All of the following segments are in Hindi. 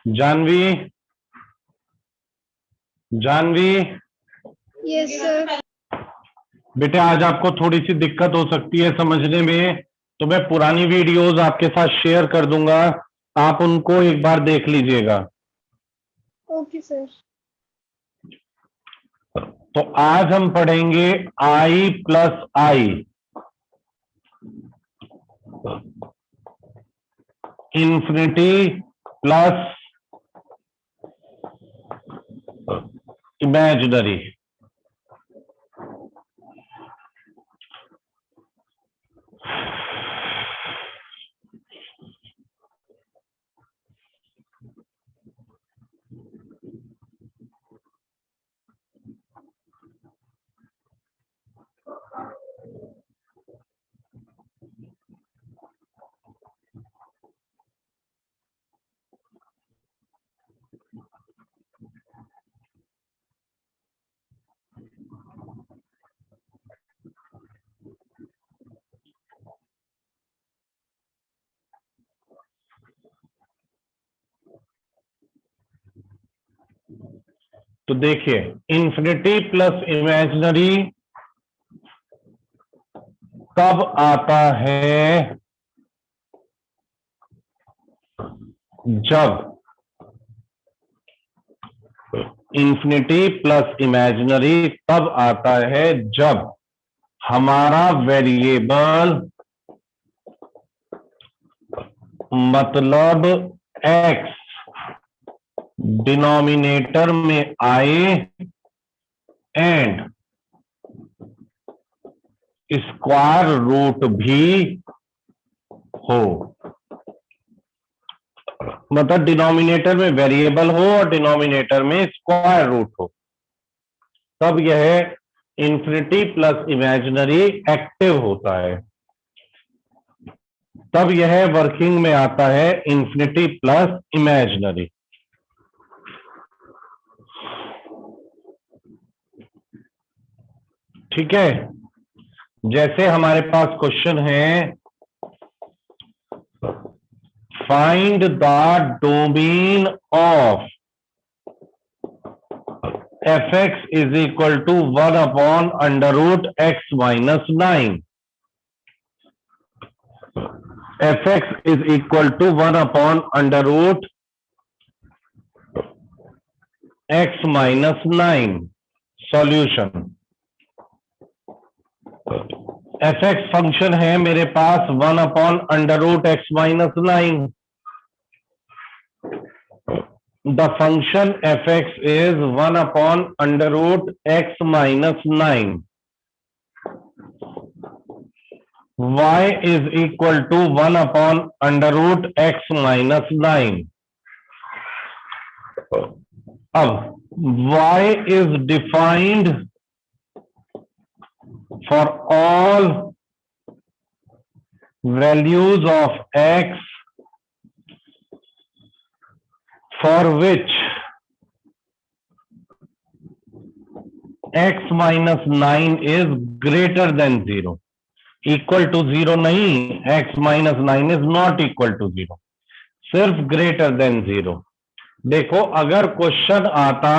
Janvi, Janvi, yes sir. बेटे आज आपको थोड़ी सी दिक्कत हो सकती है समझने में, तो मैं पुरानी वीडियोस आपके साथ शेयर कर दूंगा, आप उनको एक बार देख लीजिएगा। Okay sir. तो आज हम पढ़ेंगे i plus I, infinity plus imaginary. तो देखिए, इंफिनिटी प्लस इमेजिनरी कब आता है? जब इंफिनिटी प्लस इमेजिनरी तब आता है जब हमारा वेरिएबल मतलब x डिनोमिनेटर में आए एंड स्क्वायर रूट भी हो। मतलब डिनोमिनेटर में वेरिएबल हो और डिनोमिनेटर में स्क्वायर रूट हो, तब यह इंफिनिटी प्लस इमेजिनरी एक्टिव होता है, तब यह वर्किंग में आता है इंफिनिटी प्लस इमेजिनरी। ठीक है, जैसे हमारे पास क्वेश्चन है, find the domain of fx is equal to 1 upon under root x minus 9। fx is equal to 1 upon under root x minus 9। Solution, fx function है मेरे पास 1 upon under root x minus 9। The function fx is 1 upon under root x minus 9। y is equal to 1 upon under root x minus 9। अब y is defined for all values of x for which x minus 9 is greater than 0। Equal to 0 नहीं, x minus 9 is not equal to 0, सिर्फ greater than 0। देखो, अगर क्वेश्चन आता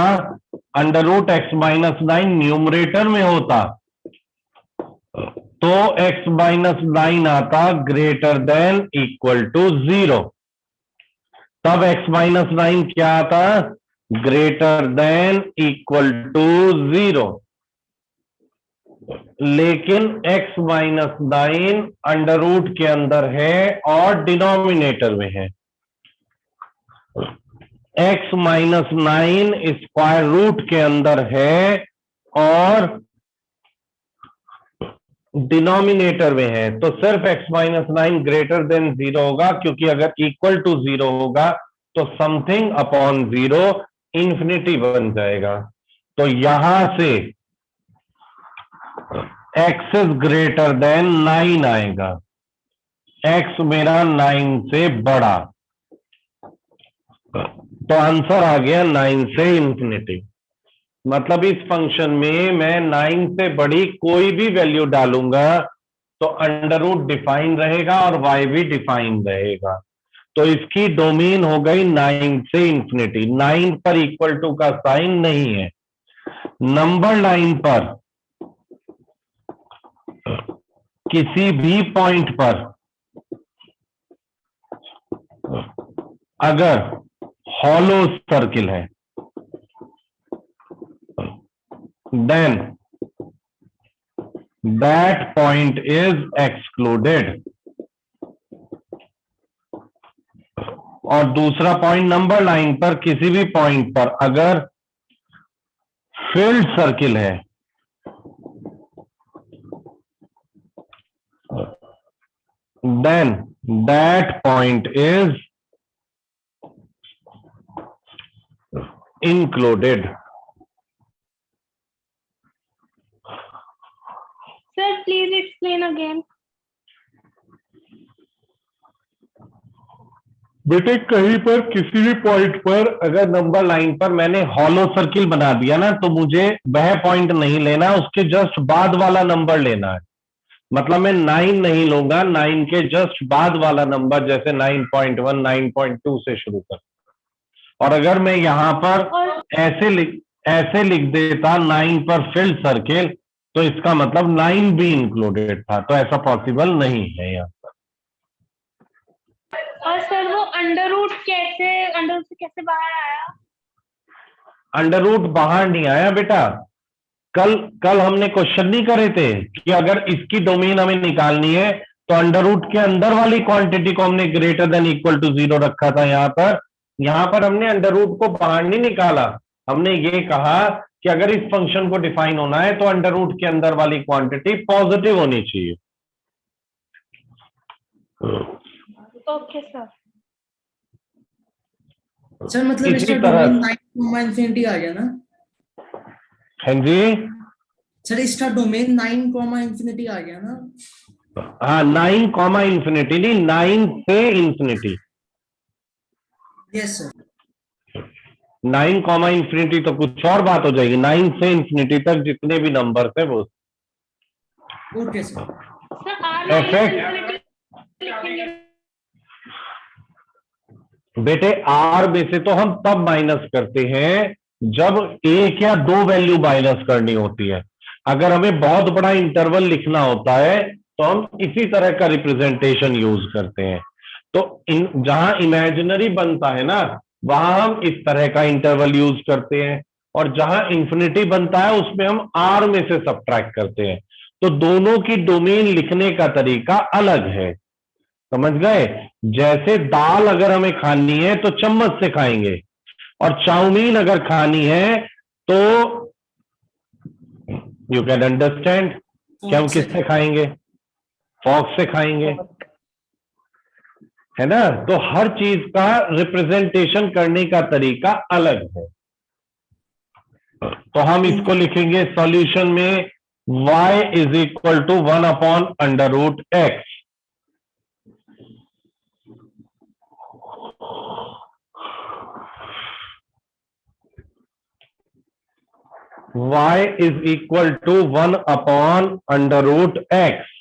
under root x minus 9 numerator में होता तो x माइनस 9 आता ग्रेटर देन इक्वल टू 0, तब x माइनस 9 क्या आता? Greater than equal to 0। लेकिन x माइनस 9 अंडर रूट के अंदर है और डिनोमिनेटर में है। x माइनस 9 स्क्वायर रूट के अंदर है और डिनोमिनेटर में है, तो सिर्फ x माइनस 9 ग्रेटर देन 0 होगा, क्योंकि अगर इक्वल टू 0 होगा तो समथिंग अपॉन 0 इंफिनिटी बन जाएगा। तो यहां से x इज ग्रेटर देन 9 आएगा, x मेरा 9 से बड़ा, तो आंसर आ गया 9 से इंफिनिटी। मतलब इस फंक्शन में मैं 9 से बड़ी कोई भी वैल्यू डालूंगा तो अंडर रूट डिफाइन रहेगा और y भी डिफाइन रहेगा। तो इसकी डोमेन हो गई 9 से इंफिनिटी। 9 पर इक्वल टू का साइन नहीं है। नंबर लाइन पर किसी भी पॉइंट पर अगर हॉलो सर्किल है then that point is excluded. और दूसरा पॉइंट नंबर लाइन पर किसी भी पॉइंट पर अगर फील्ड सर्किल है then that point is included. Sir, please explain again. बेटे कहीं पर किसी भी पॉइंट पर अगर नंबर लाइन पर मैंने हॉलो सर्किल बना दिया ना तो मुझे वह पॉइंट नहीं लेना, उसके जस्ट बाद वाला नंबर लेना है। मतलब मैं 9 नहीं लूंगा, 9 के जस्ट बाद वाला नंबर जैसे 9.1 9.2 से शुरू कर। और अगर मैं यहां पर ऐसे लिख देता 9 पर फील्ड सर्किल तो इसका मतलब 9 भी इंक्लूडेड था, तो ऐसा पॉसिबल नहीं है यहाँ। और सर वो अंडर रूट से कैसे बाहर आया? अंडर रूट बाहर नहीं आया बेटा। कल हमने क्वेश्चन नहीं करे थे कि अगर इसकी डोमेन हमें निकालनी है तो अंडर रूट के अंदर वाली क्वांटिटी को हमने ग्रेटर देन इक्वल टू 0 रखा था। यहां पर हमने अंडर रूट को बाहर नहीं निकाला, हमने ये कहा कि अगर इस फंक्शन को डिफाइन होना है तो अंडर रूट के अंदर वाली क्वांटिटी पॉजिटिव होनी चाहिए। Okay sir. सर मतलब इसी इसका तरह डोमेन 9 इंफिनिटी आ गया ना? हाँ जी, सर इसका डोमेन 9 इंफिनिटी आ गया ना? हाँ 9 कॉमा इंफिनिटी नहीं, 9 से infinity. Yes sir. 9 comma infinity तो कुछ और बात हो जाएगी। 9 से इंफिनिटी तक जितने भी नंबर है वो ओके सर। एफेक्ट। बेटे आर में से तो हम तब माइनस करते हैं जब एक या दो वैल्यू माइनस करनी होती है। अगर हमें बहुत बड़ा इंटरवल लिखना होता है तो हम इसी तरह का रिप्रेजेंटेशन यूज करते हैं। तो जहां इमेजिनरी बनता है ना वहां हम इस तरह का इंटरवल यूज करते हैं, और जहां इंफिनिटी बनता है उसमें हम आर में से सब्ट्रैक्ट करते हैं। तो दोनों की डोमेन लिखने का तरीका अलग है, समझ गए? जैसे दाल अगर हमें खानी है तो चम्मच से खाएंगे, और चाउमीन अगर खानी है तो यू कैन अंडरस्टैंड कि हम किससे खाएंगे, फॉक्स से खाएंगे, है ना? तो हर चीज का रिप्रेजेंटेशन करने का तरीका अलग है। तो हम इसको लिखेंगे सॉल्यूशन में y is equal to 1 upon under root x. y is equal to 1 upon under root x.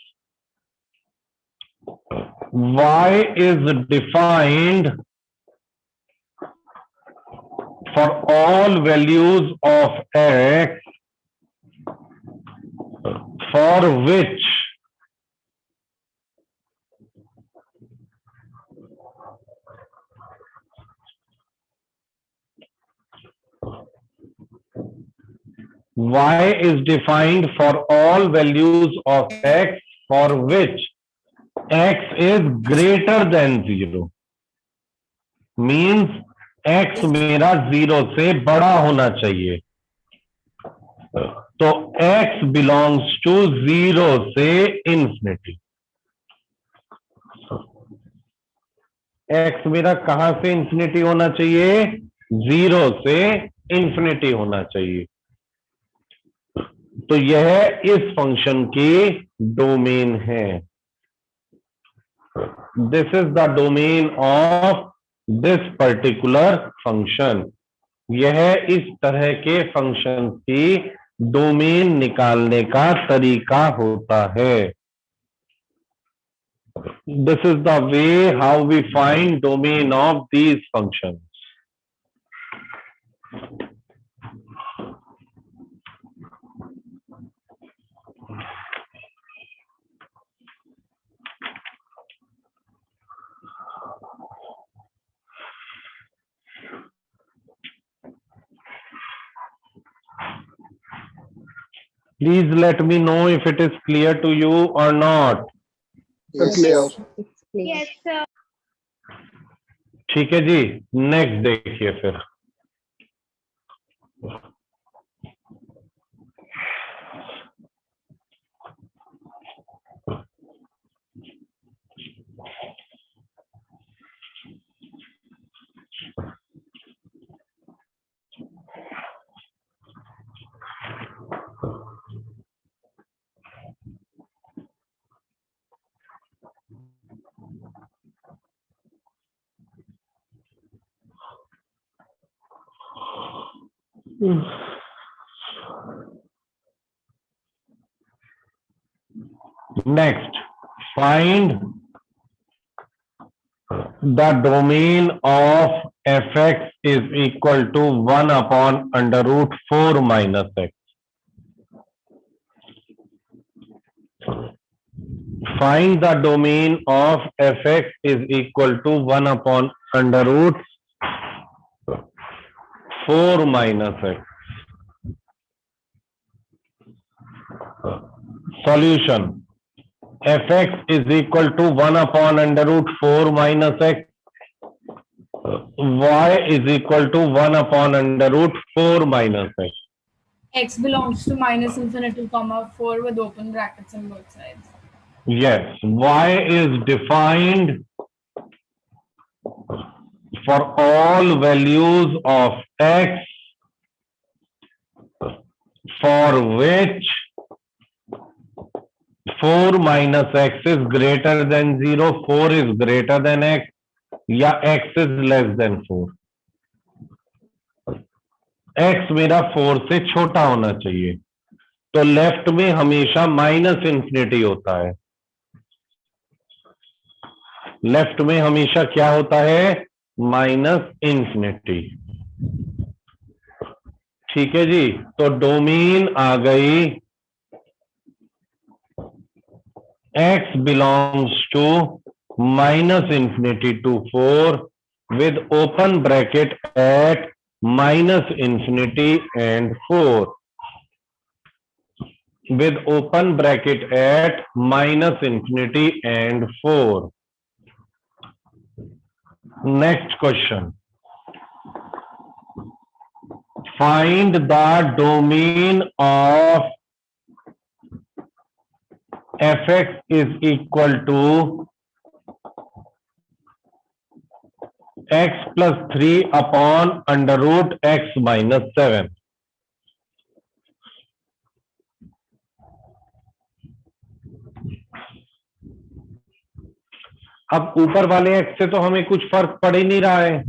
Y is defined for all values of x for which y is defined for all values of x for which x is greater than 0, means x मेरा 0 से बड़ा होना चाहिए। तो x बिलोंग्स टू 0 से इंफिनिटी। x मेरा कहां से इंफिनिटी होना चाहिए? 0 से इंफिनिटी होना चाहिए। तो यह इस फंक्शन की डोमेन है। This is the domain of this particular function. यह इस तरह के फंक्शन की डोमेन निकालने का तरीका होता है। This is the way how we find domain of these functions. Please let me know if it is clear to you or not. Clear. Yes, sir. ठीक है जी, नेक्स्ट देखिए फिर। Next, find the domain of fx is equal to 1 upon under root 4 minus x. Find the domain of fx is equal to 1 upon under root 4 minus x. Solution. Fx is equal to 1 upon under root 4 minus x. Y is equal to 1 upon under root 4 minus x. X belongs to minus infinity comma 4 with open brackets on both sides. Yes, y is defined for all values of x for which 4 minus x is greater than 0, 4 is greater than x, या x is less than 4. x मेरा 4 से छोटा होना चाहिए, तो लेफ्ट में हमेशा माइनस इंफिनिटी होता है। लेफ्ट में हमेशा क्या होता है? Minus infinity. ठीक है जी, तो डोमेन आ गई x belongs to minus infinity to 4 with open bracket at minus infinity and 4. With open bracket at minus infinity and 4. Next question. Find the domain of fx is equal to x plus 3 upon under root x minus 7. अब ऊपर वाले x से तो हमें कुछ फर्क पड़ ही नहीं रहा है।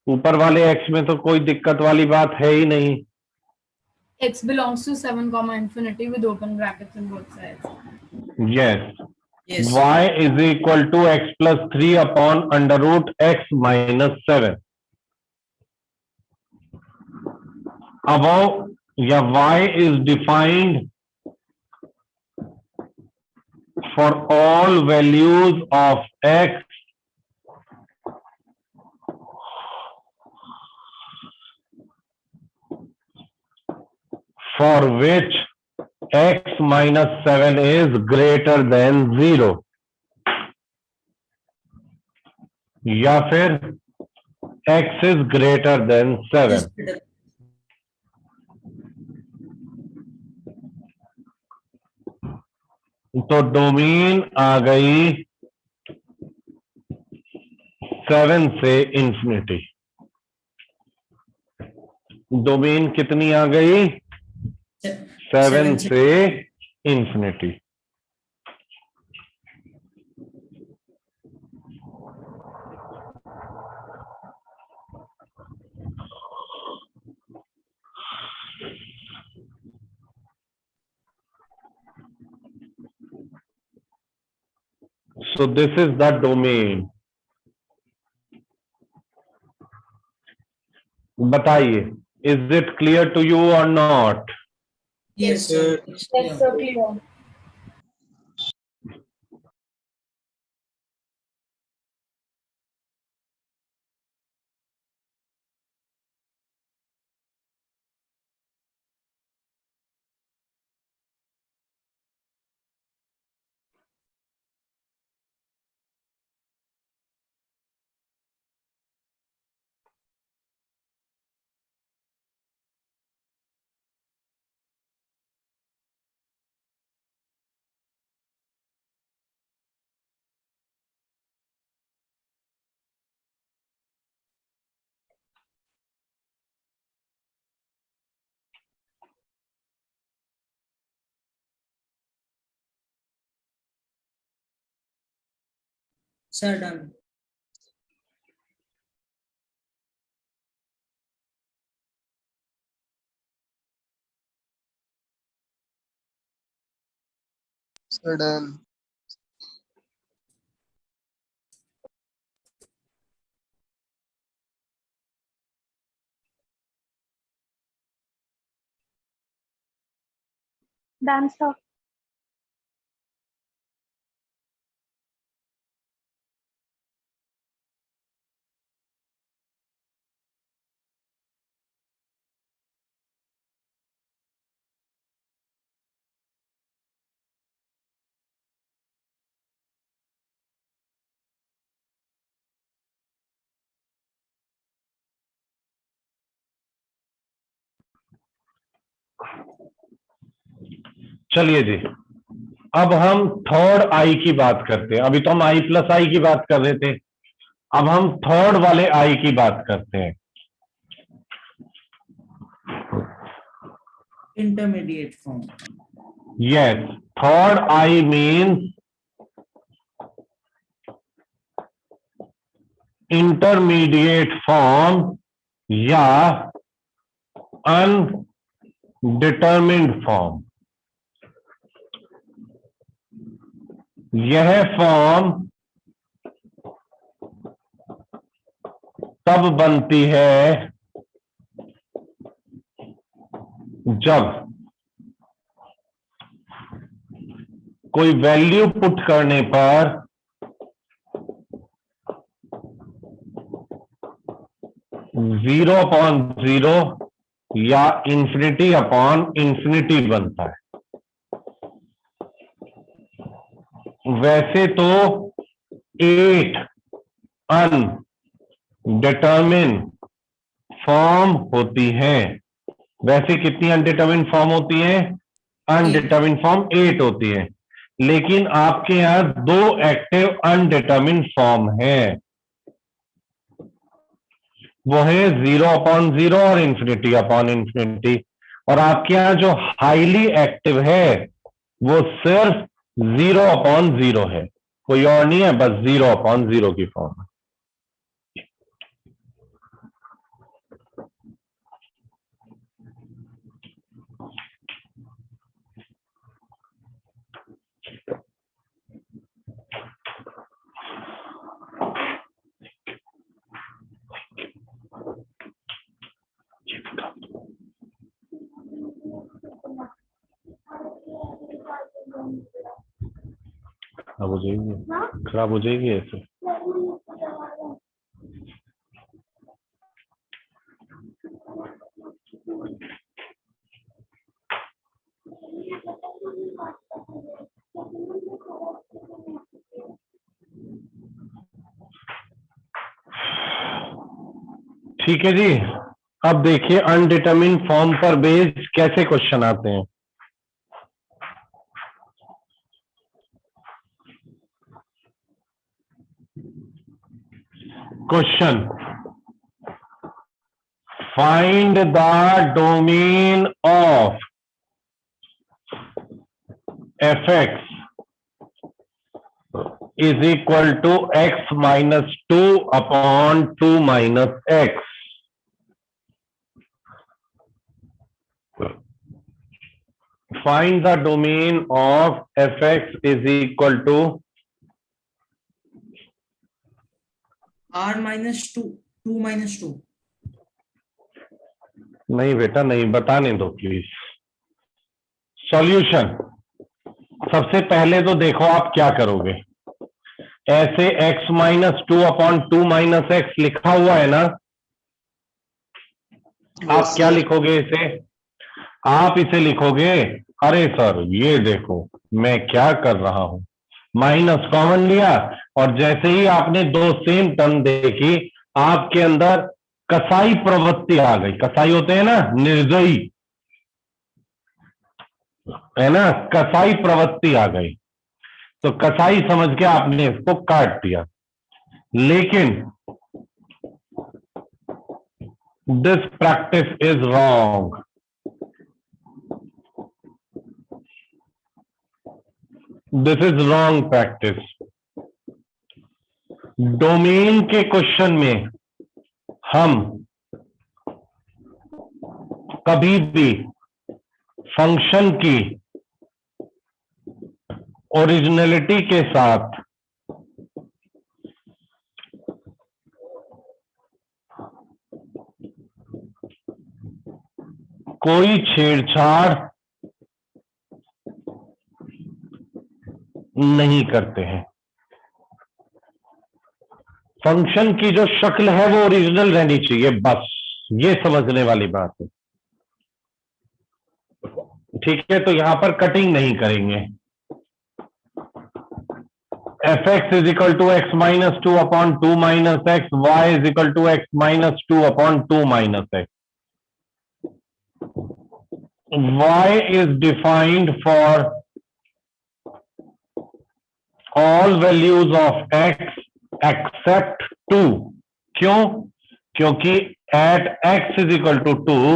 ऊपर वाले x में तो कोई दिक्कत वाली बात है ही नहीं। X belongs to 7 comma infinity with open brackets on both sides. Yes. Yes. Y is equal to x plus 3 upon under root x minus 7. Above, yeah, y is defined for all values of x for which x minus 7 is greater than 0. या फिर x is greater than 7. तो डोमेन आ गई 7 से इंफिनिटी। डोमेन कितनी आ गई? 7 से infinity. So this is the domain. बताइए, is it clear to you or not? Yes, sir. Yes, sir, clear. Sir, done. Sir, done. Done, sir. चलिए जी, अब हम थर्ड आई की बात करते हैं। अभी तो हम आई प्लस आई की बात कर रहे थे, अब हम थर्ड वाले आई की बात करते हैं। Intermediate form. Yes, third I means intermediate form या undetermined form। यह फॉर्म तब बनती है जब कोई वैल्यू पुट करने पर जीरो अपॉन जीरो या इंफिनिटी अपॉन इंफिनिटी बनता है। वैसे तो 8 अनडिटरमिन फॉर्म होती हैं। वैसे कितनी अनडिटरमिन फॉर्म होती हैं? अनडिटरमिन फॉर्म 8 होती है, लेकिन आपके यहां 2 एक्टिव अनडिटरमिन फॉर्म है। वो है 0 अपॉन 0 और इंफिनिटी अपॉन इंफिनिटी। और आपके यहां जो हाईली एक्टिव है वो सिर्फ 0 अपॉन 0 है, कोई और नहीं है, बस 0 अपॉन 0 की फॉर्म है। खराब हो जाएगी, खराब हो जाएगी ऐसे। ठीक है जी, अब देखिए अनडिटरमिन फॉर्म पर बेस्ड कैसे क्वेश्चन आते हैं। Question, find the domain of f x is equal to x minus 2 upon 2 minus x. Find the domain of f x is equal to R minus 2 minus 2. नहीं बेटा नहीं, बताने दो प्लीज। सॉल्यूशन सबसे पहले तो देखो आप क्या करोगे। ऐसे x minus 2 upon 2 minus x लिखा हुआ है ना, आप क्या लिखोगे इसे? आप इसे लिखोगे, अरे सर ये देखो मैं क्या कर रहा हूं, माइनस कॉमन लिया और जैसे ही आपने दो सेम टर्म देखी आपके अंदर कसाई प्रवृत्ति आ गई। कसाई होते हैं ना, निर्दयी, है ना, कसाई प्रवृत्ति आ गई। तो कसाई समझ के आपने इसको काट दिया। लेकिन this practice is wrong. This is wrong practice. Domain के क्वेश्चन में हम कभी भी फंक्शन की ओरिजिनलिटी के साथ कोई छेड़छाड़ नहीं करते हैं। फंक्शन की जो शक्ल है वो ओरिजिनल रहनी चाहिए, बस ये समझने वाली बात है। ठीक है, तो यहां पर कटिंग नहीं करेंगे। F x is equal to x minus 2 upon 2 minus x, y is equal to x minus 2 upon 2 minus x. y is defined for all values of x except 2। क्यों? क्योंकि at x is equal to 2,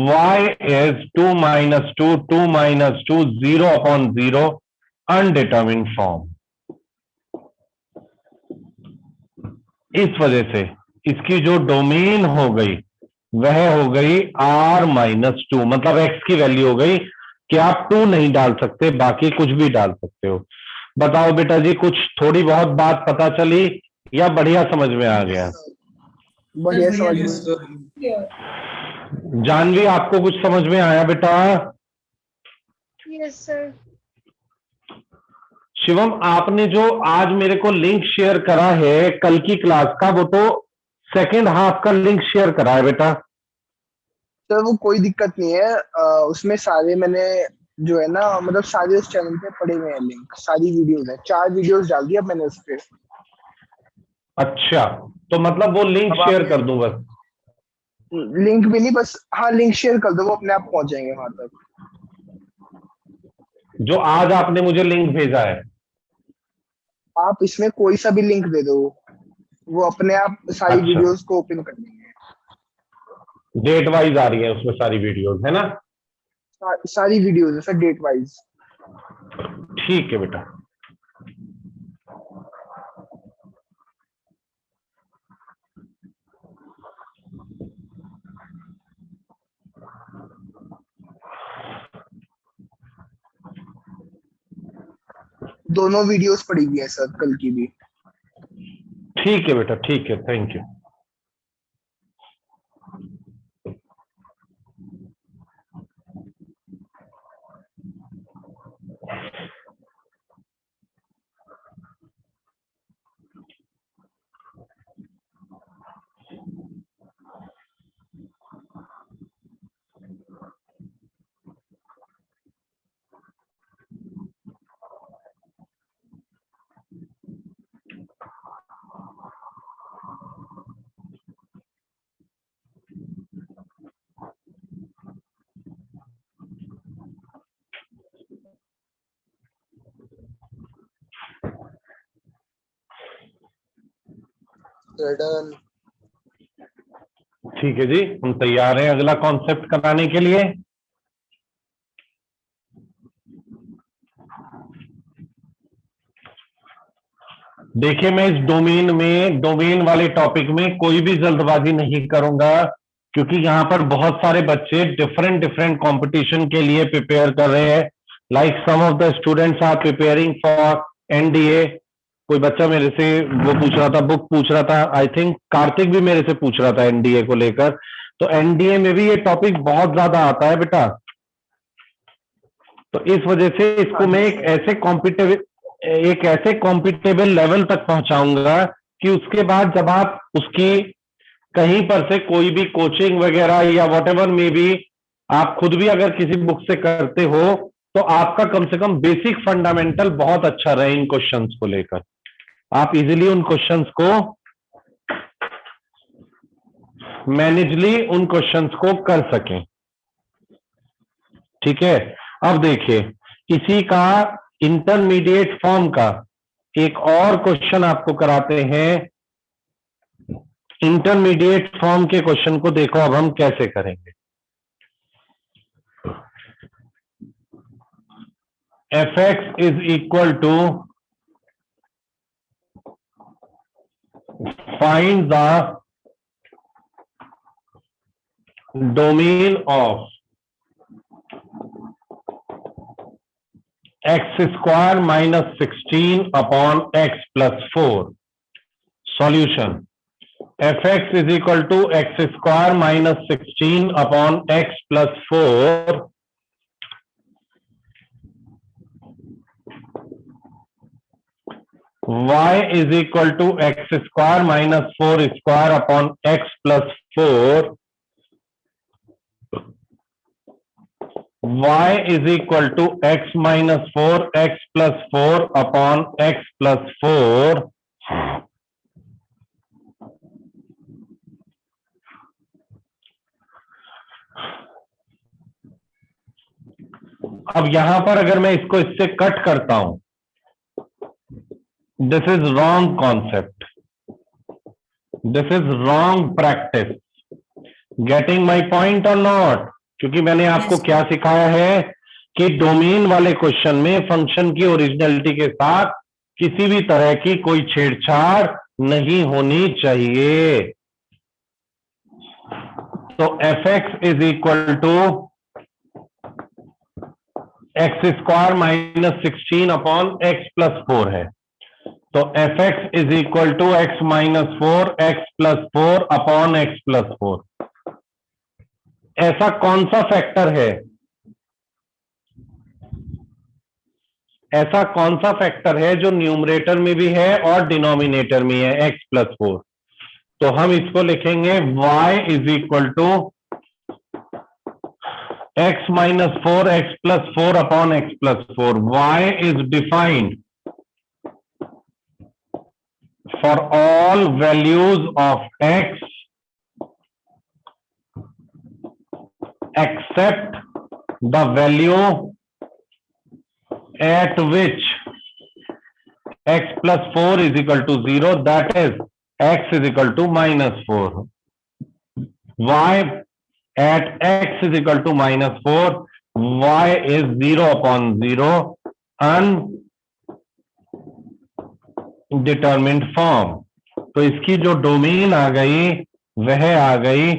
y is 2 minus 2, 2 minus 2, 0 upon 0, undetermined form। इस वजह से इसकी जो डोमेन हो गई वह हो गई r माइनस 2, मतलब x की वैल्यू हो गई कि आप 2 नहीं डाल सकते, बाकी कुछ भी डाल सकते हो। बताओ बेटा जी, कुछ थोड़ी बहुत बात पता चली या बढ़िया समझ में आ गया? बढ़िया Sir, समझ बढ़िया, में। Clear. जानवी, आपको कुछ समझ में आया बेटा? Yes, sir. शिवम, आपने जो आज मेरे को लिंक शेयर करा है कल की क्लास का, वो तो सेकेंड हाफ का लिंक शेयर करा है बेटा। सर वो कोई दिक्कत नहीं है, उसमें सारे मैंने जो है ना, मतलब सारे उस चैनल पे पड़े हुए हैं लिंक, सारी वीडियोस है, 4 वीडियोस डाल दी अब मैंने उस पे। अच्छा, तो मतलब वो लिंक अब शेयर आप कर दूं बस? लिंक भी नहीं, बस हाँ लिंक शेयर कर दो, वो अपने आप पहुंच जाएंगे वहां तक। जो आज आपने मुझे लिंक भेजा है? आप इसमें कोई सा भी लिंक दे दो, वो अपने आप सारी अच्छा, वीडियोस को ओपन कर देंगे। डेट वाइज आ रही है उसमें सारी वीडियोस, है ना? सारी वीडियोस है सर, डेट वाइज। ठीक है बेटा। दोनों वीडियोस पड़ी हुई है सर, कल की भी। ठीक है बेटा, ठीक है, थैंक यू। डन। ठीक है जी, हम तैयार हैं अगला कॉन्सेप्ट कराने के लिए। देखिए मैं इस डोमेन वाले टॉपिक में कोई भी जल्दबाजी नहीं करूंगा, क्योंकि यहाँ पर बहुत सारे बच्चे डिफरेंट कंपटीशन के लिए प्रिपेयर कर रहे हैं। Like some of the students are preparing for NDA. कोई बच्चा मेरे से वो पूछ रहा था, बुक पूछ रहा था, आई थिंक कार्तिक भी मेरे से पूछ रहा था एनडीए को लेकर। तो एनडीए में भी ये टॉपिक बहुत ज्यादा आता है बेटा, तो इस वजह से इसको मैं एक ऐसे कॉम्पिटेबल लेवल तक पहुंचाऊंगा कि उसके बाद जब आप उसकी कहीं पर से कोई भी कोचिंग वगैरह या व्हाटएवर में भी आप खुद भी अगर किसी बुक से करते हो, तो आपका कम से कम बेसिक फंडामेंटल बहुत अच्छा रहे इन क्वेश्चंस को लेकर, आप इजीली उन क्वेश्चंस को मैनेजली उन क्वेश्चंस को कर सकें। ठीक है, अब देखिए इसी का इंटरमीडिएट फॉर्म का एक और क्वेश्चन आपको कराते हैं। इंटरमीडिएट फॉर्म के क्वेश्चन को देखो अब हम कैसे करेंगे। fx is equal to find the domain of x square minus 16 upon x plus 4। Solution fx is equal to x square minus 16 upon x plus 4 y is equal to x square minus 4 square upon x plus 4 y is equal to x minus 4 x plus 4 upon x plus 4। अब यहां पर अगर मैं इसको इससे कट करता हूं, this is wrong concept, this is wrong practice. Getting my point और नॉट? क्योंकि मैंने आपको क्या सिखाया है कि डोमेन वाले क्वेश्चन में फंक्शन की ओरिजिनलिटी के साथ किसी भी तरह की कोई छेड़छाड़ नहीं होनी चाहिए। तो fx is equal to x square minus 16 upon x plus 4 है। तो fx is equal to x minus 4 x plus 4 upon x plus 4। ऐसा कौन सा फैक्टर है, ऐसा कौन सा फैक्टर है जो न्यूमरेटर में भी है और डिनोमिनेटर में है, x प्लस 4। तो हम इसको लिखेंगे y is equal to x minus 4 x plus 4 upon x plus 4। y is defined for all values of x except the value at which x plus 4 is equal to 0, that is x is equal to minus 4। y at x is equal to minus 4, y is 0 upon 0, undetermined form। तो इसकी जो डोमेन आ गई वह आ गई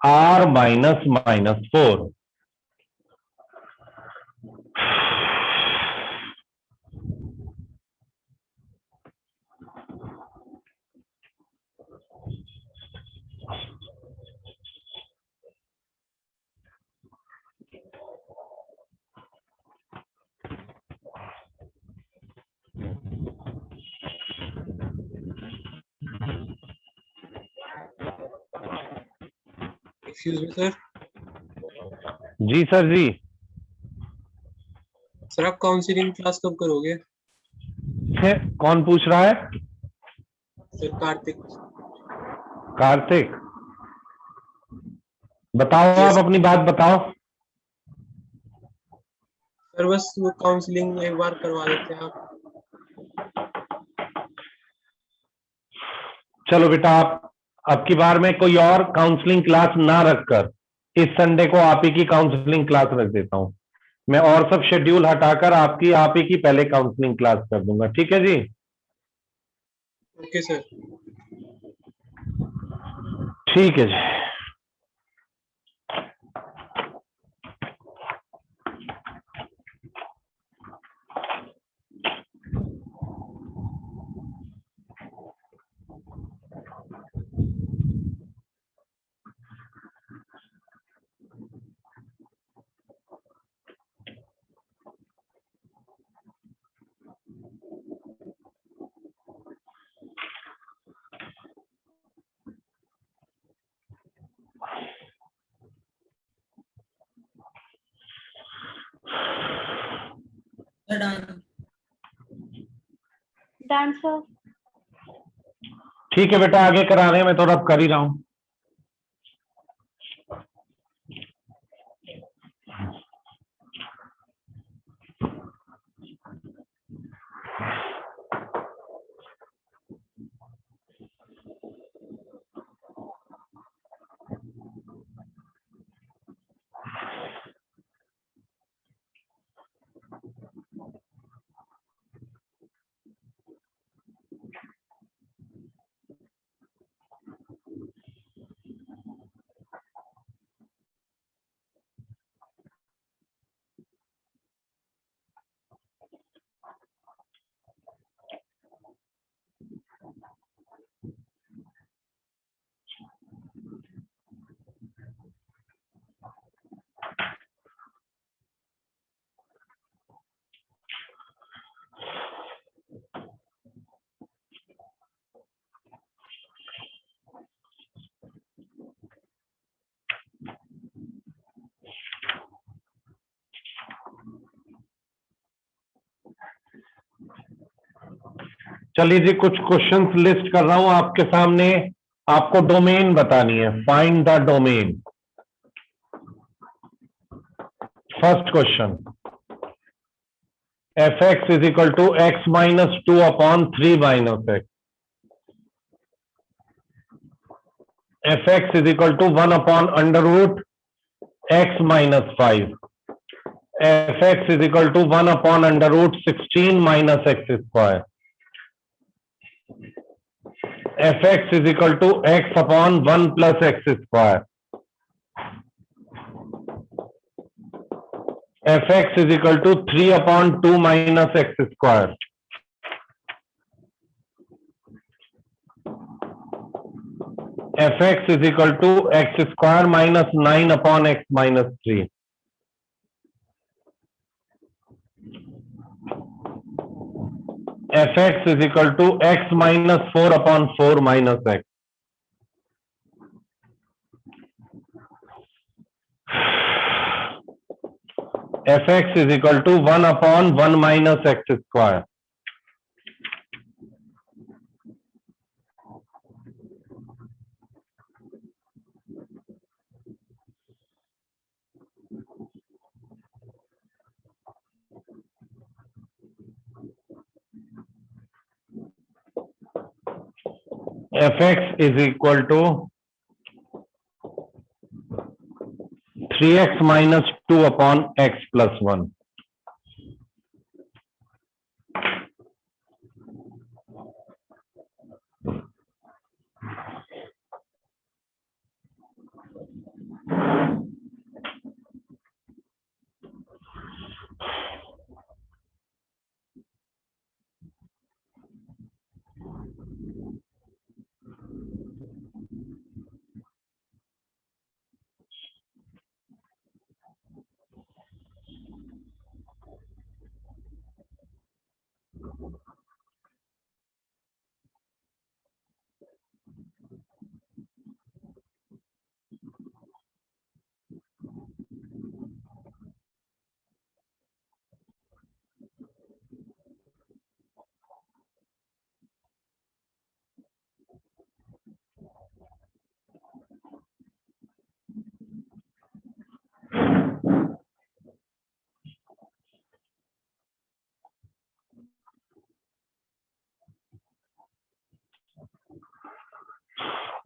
r minus minus 4। Excuse me sir. जी सर जी। सर आप काउंसलिंग क्लास कब करोगे? कौन पूछ रहा है? सर कार्तिक। कार्तिक, बताओ Yes. आप अपनी बात बताओ। सर बस वो काउंसलिंग एक बार करवा देते हैं आप। चलो बेटा, आप अब की बार में कोई और काउंसलिंग क्लास ना रखकर इस संडे को आप ही की काउंसलिंग क्लास रख देता हूं मैं, और सब शेड्यूल हटाकर आप ही की पहले काउंसलिंग क्लास कर दूंगा। ठीक है जी। Okay sir. ठीक है जी। Sir, done. Done sir. ठीक है बेटा, आगे करा रहे हैं, मैं थोड़ा अब कर ही रहा हूं। चलिए जी, कुछ क्वेश्चंस लिस्ट कर रहा हूं आपके सामने। आपको डोमेन बतानी है। Find the domain. First question, fx is equal to x minus 2 upon 3 minus x। fx is equal to 1 upon under root x minus 5। fx is equal to 1 upon under root 16 minus x square. fx is equal to x upon 1 plus x square. fx is equal to 3 upon 2 minus x square. fx is equal to x square minus 9 upon x minus 3. fx is equal to x minus 4 upon 4 minus x. fx is equal to 1 upon 1 minus x square. fx is equal to 3x minus 2 upon x plus 1.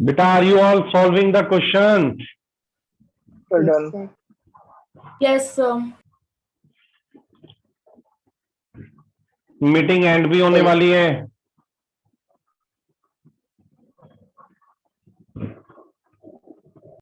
Beta, are you all solving the questions? Well done. Yes, sir. Meeting and भी होने वाली है।